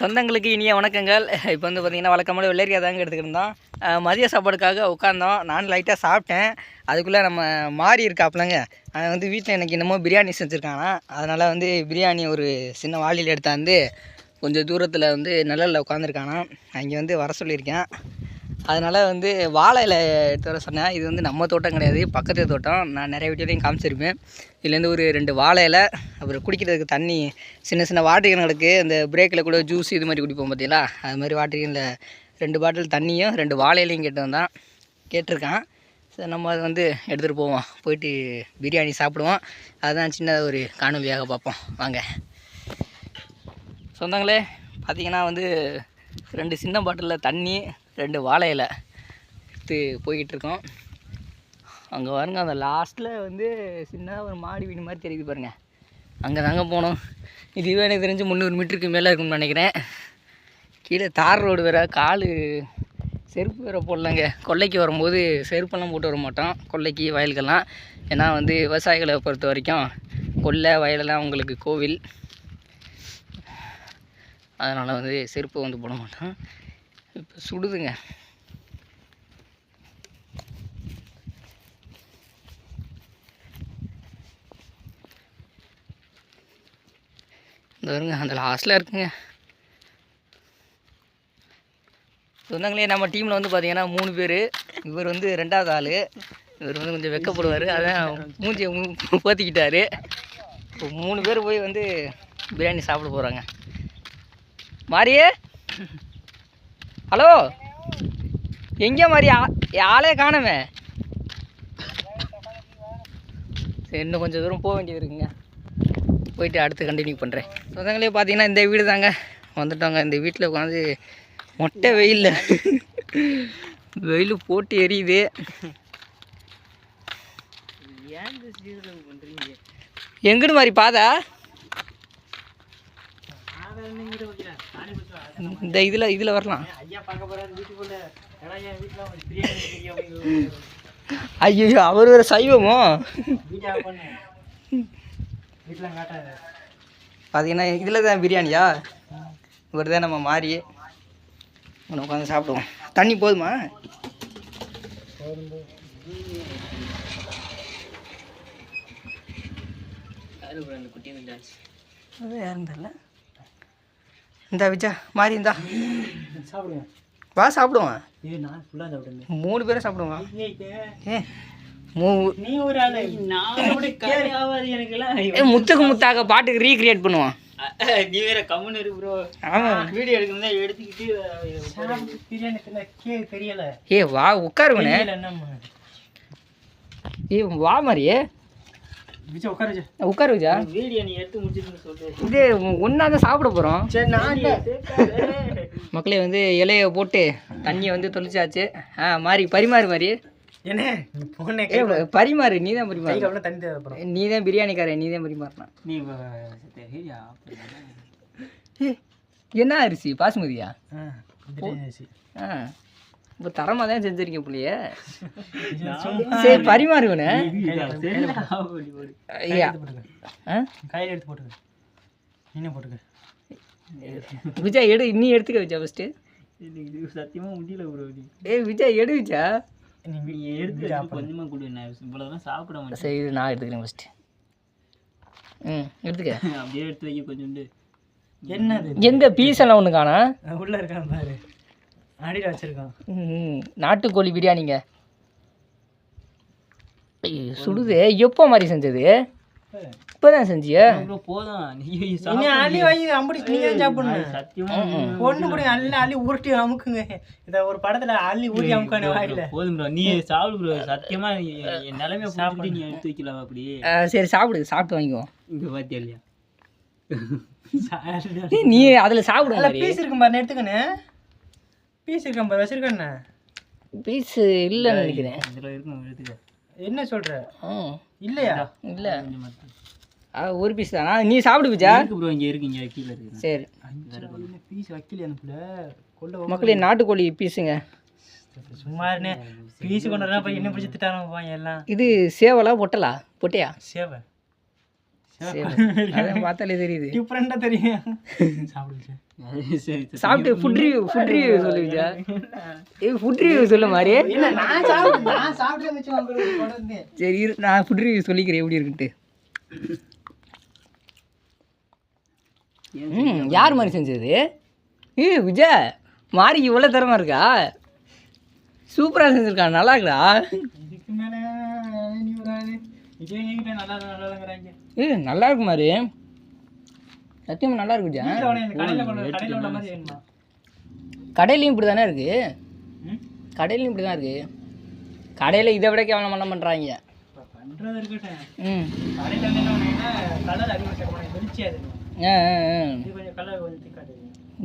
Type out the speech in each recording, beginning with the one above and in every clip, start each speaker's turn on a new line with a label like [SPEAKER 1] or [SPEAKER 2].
[SPEAKER 1] சொந்தங்களுக்கு இனிய வணக்கங்கள். இப்போ வந்து பார்த்திங்கன்னா வழக்கமான வெள்ளரிக்காய் தாங்க எடுத்துக்கிட்டு இருந்தோம். மதிய சாப்பாடுக்காக உட்காந்தோம். நான் லைட்டாக சாப்பிட்டேன். அதுக்குள்ளே நம்ம மாறி இருக்காப்புலங்க. அவன் வந்து வீட்டில் எனக்கு என்னமோ பிரியாணி செஞ்சுருக்கானா. அதனால் வந்து பிரியாணி ஒரு சின்ன வாளியில் எடுத்தாந்து கொஞ்சம் தூரத்தில் வந்து நிழலில் உட்காந்துருக்கானா. அங்கே வந்து வர சொல்லியிருக்கேன். அதனால் வந்து வாழை இலை எடுத்து வர சொன்னேன். இது வந்து நம்ம தோட்டம் கிடையாது, பக்கத்து தோட்டம். நான் நிறைய வீட்டையும் காமிச்சிருப்பேன். இதுலேருந்து ஒரு 2 வாழை இலை, அப்புறம் குடிக்கிறதுக்கு தண்ணி, சின்ன சின்ன வாட்டர் கேன்களுக்கு இந்த பிரேக்கில் கூட ஜூஸ் இது மாதிரி குடிப்போம் பார்த்தீங்களா, அது மாதிரி வாட்டர் கேனில் 2 பாட்டில் தண்ணியும் 2 வாழை இலையும் கேட்டிருக்கான். சரி, நம்ம அதை வந்து எடுத்துகிட்டு போவோம். போயிட்டு பிரியாணி சாப்பிடுவோம். அதுதான் சின்ன ஒரு காணொலியாக பார்ப்போம் வாங்க. சொந்தங்களே பார்த்திங்கன்னா வந்து 2 சின்ன பாட்டிலில் தண்ணி, 2 வாழை இலை எடுத்து போய்கிட்டுருக்கோம். அங்கே பாருங்க, அந்த லாஸ்ட்டில் வந்து சின்ன ஒரு மாடி வீடு மாதிரி தெரியுது பாருங்கள். அங்கே தாங்க போனோம். இதுவே எனக்கு தெரிஞ்சு 300 மீட்டருக்கு மேலே இருக்குன்னு நினைக்கிறேன். கீழே தார் ரோடு வேறு, கால் செருப்பு வேறு போடலங்க. கொல்லைக்கு வரும்போது செருப்பெல்லாம் போட்டு வர மாட்டோம், கொல்லைக்கு வயலுக்கெல்லாம். ஏன்னா வந்து விவசாயிகளை பொறுத்த வரைக்கும் கொல்லை வயலெல்லாம் அவங்களுக்கு கோவில். அதனால் வந்து செருப்பு வந்து போட மாட்டோம். இப்போ சுடுதுங்க. இந்த வருங்க அந்த லாஸ்ட்டில் இருக்குங்க. சொந்தங்களே நம்ம டீமில் வந்து பார்த்திங்கன்னா 3 பேர். இவர் வந்து 2வது ஆள். இவர் வந்து கொஞ்சம் வெக்கப்படுவார், அதான் மூஞ்சியை போத்திக்கிட்டார். இப்போ 3 பேர் போய் வந்து பிரியாணி சாப்பிட போகிறாங்க. மாரியே, ஹலோ, எங்கே மாதிரி ஆளே காணவே? சரி, இன்னும் கொஞ்சம் தூரம் போக வேண்டியது இருக்குங்க. போயிட்டு அடுத்து கண்டினியூ பண்ணுறேன். சொந்தங்களே பார்த்தீங்கன்னா இந்த வீடு தாங்க வந்துட்டோங்க. இந்த வீட்டில் உட்காந்து மொட்டை வெயில் போட்டு எரியுது. எங்கிட்டு மாதிரி பாதா இந்த இதில் வரலாம். ஐயோ, அவர் வேறு சைவமோ? பார்த்தீங்கன்னா இதில் தான் பிரியாணியா? இவர் தான் நம்ம மாறி உட்காந்து சாப்பிடுவோம். தண்ணி போதுமா? அது யாரும் தெரியல. இந்தா விஜா மாறி இந்தா சாப்பிடுவோம். வா சாப்பிடுவோம். 3 பேரும் சாப்பிடுவோம். முத்துக்கு முத்தாக பாட்டுக்கு ரீக்ரியேட் பண்ணுவான். நீ வேற கம்முன்னு இரு ப்ரோ. ஆமா, வீடியோ எடுக்கணும்னா எடுத்துக்கிட்டு பிரியாணி தெரியல. வா உட்காருவனே. வா மாதிரியே உட்காரு விஜா. வீடியோ நீ எடுத்து முடிச்சுட்டு சொல்லு. இது ஒன்றா தான் சாப்பிட போகிறோம். சரி, நான் மக்களே வந்து இலையை போட்டு தண்ணியை வந்து தொளிச்சாச்சு. மாதிரி பரிமாறு மாதிரி என்ன பரிமாறு. நீ தான் பரிமாறு. நீ தான் பிரியாணிக்காரன், நீ தான் பரிமாறினா. நீ என்ன அரிசி? பாசுமதியா? இப்போ தரமாக தான் செஞ்சுருக்கேன் பிள்ளைய. சரி, பரிமாறுவனே. ஐயா கையில் எடுத்து போட்டுக்க. இன்னும் போட்டுக்க விஜா. நீ எடுத்துக்க விஜா ஃபஸ்ட்டு. சத்தியமாக முடியல ப்ரோ. விஜா எடு விஜா. கொஞ்சமாக கொடு. இவ்வளோதான் சாப்பிட மாட்டேன். சரி, நான் எடுத்துக்கிறேன் ஃபஸ்ட்டு. எடுத்துக்க. அப்படியே எடுத்து வைக்க கொஞ்சோண்டு. என்னது? எந்த பீஸ் எல்லாம் ஒன்று காணா? உள்ளே இருக்கான் பாரு, அடியில் வச்சுருக்கான். நாட்டுக்கோழி பிரியாணிங்க. சுடுது. எப்போ மாதிரி செஞ்சது? இப்போ தான் செஞ்சியா? போதும். அள்ளி உருட்டி அமுக்குங்க. இதை ஒரு படத்தில் அள்ளி ஊற்றி அமுக்கான வாயில. போதும் ப்ரோ, நீ சாப்பிடு ப்ரோ. சத்தியமாக என் நிலைமை சாப்பிட்டு நீ எடுத்து வைக்கலாம். அப்படியே சரி, சாப்பிட்டு வாங்கிக்குவோம். இங்கே பார்த்தியா இல்லையா? நீ அதில் சாப்பிடுங்க. பீஸ் இருக்கும் பாரு, எடுத்துக்கண்ணே. பீஸ் இருக்கான் பாரு, வச்சிருக்கண்ணே. பீஸ் இல்லைன்னு நினைக்கிறேன். இதில் இருக்கும், எடுத்துக்க. என்ன சொல்கிற? இல்லையா? இல்லை, ஒரு பீஸ் தானா? நீ சாப்பிடு விஜா. ப்ரோ இங்கே இருக்குங்க, கீழே இருக்கு. சரி, பீஸ் வைக்கல எனக்கு. மக்களே நாட்டுக்கோழி பீஸுங்க. சும்மாருண்ணே, பீஸு கொண்டு வரலாம். போய் என்ன பிடிச்சி திட்டாங்க எல்லாம். இது சேவலா பொட்டலா? பொட்டையா? சேவை. பார்த்தாலே தெரியுது, டிஃப்ரெண்டாக தெரியும். சாப்பிடுச்சு. சாப்பிட்டு ஃபுட் ரிவ்யூ சொல்லு விஜயா. ஃபுட் ரிவ்யூ சொல்ல மாதிரி. சரி நான் ஃபுட் ரிவ்யூ சொல்லிக்கிறேன் எப்படி இருக்குன்ட்டு. யார் மாதிரி செஞ்சது? விஜய் மாரிக்கு இவ்வளோ தரமாக இருக்கா? சூப்பராக செஞ்சுருக்கா, நல்லா இருக்குடா. நல்லா இருக்கு மாதிரி சத்தியமாக நல்லா இருக்கு விஜய். கடையிலையும் இப்படி தானே இருக்கு, கடையிலையும் இப்படி தான் இருக்கு. கடையில் இதை விட கேவலம் பண்ண பண்ணுறாங்க.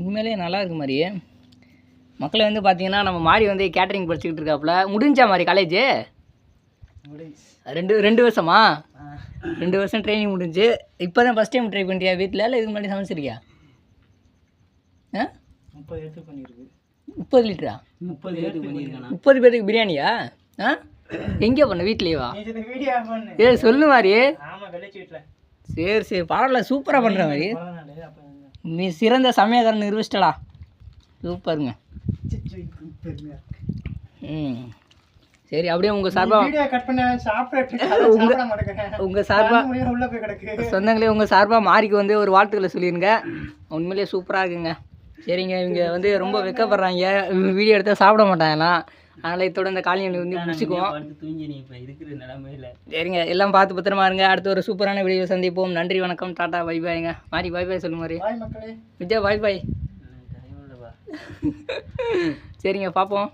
[SPEAKER 1] உண்மையிலேயே நல்லா இருக்கு மாதிரி. மக்களை வந்து பார்த்தீங்கன்னா நம்ம மாதிரி வந்து கேட்டரிங் படிச்சுக்கிட்டு இருக்காப்புல. முடிஞ்சா மாதிரி காலேஜு 2 வருஷமா? 2 வருஷம் ட்ரைனிங் முடிஞ்சு. இப்போ தான் ஃபஸ்ட் டைம் ட்ரை பண்ணிட்டியா வீட்டில், இல்லை இதுக்கு முன்னாடி சமைச்சிருக்கியா? 30 லிட்டரா? 30 பேருக்கு பிரியாணியா? எங்கே பண்ண? வீட்லேயேவா? சொல்லு மாதிரி. சரி பரவாயில்ல, சூப்பராக பண்ணுற மாதிரி. நீ சிறந்த சமயக்காரன் நிரூபிச்சிட்டடா. சூப்பருங்க. சரி அப்படியே உங்கள் சார்பாக சொந்தங்களே உங்கள் சார்பாக மாரிக்கு வந்து ஒரு வாழ்த்துக்களை சொல்லிடுங்க. உண்மையிலேயே சூப்பராக இருக்குங்க. சரிங்க, இவங்க வந்து ரொம்ப வெக்கப்படுறாங்க, வீடியோ எடுத்தால் சாப்பிட மாட்டாங்கலாம். அதனால் இதோட இந்த காலையில் வந்து முடிச்சுக்குவோம். சரிங்க, எல்லாம் பார்த்து பத்திரமா இருங்க. அடுத்த ஒரு சூப்பரான வீடியோ சந்திப்போம். நன்றி, வணக்கம், டாட்டா, பை பாய்ங்க. மாரி பாய் பாய் சொல்லு மாதிரி. விஜய் பாய் பாய். சரிங்க, பார்ப்போம்.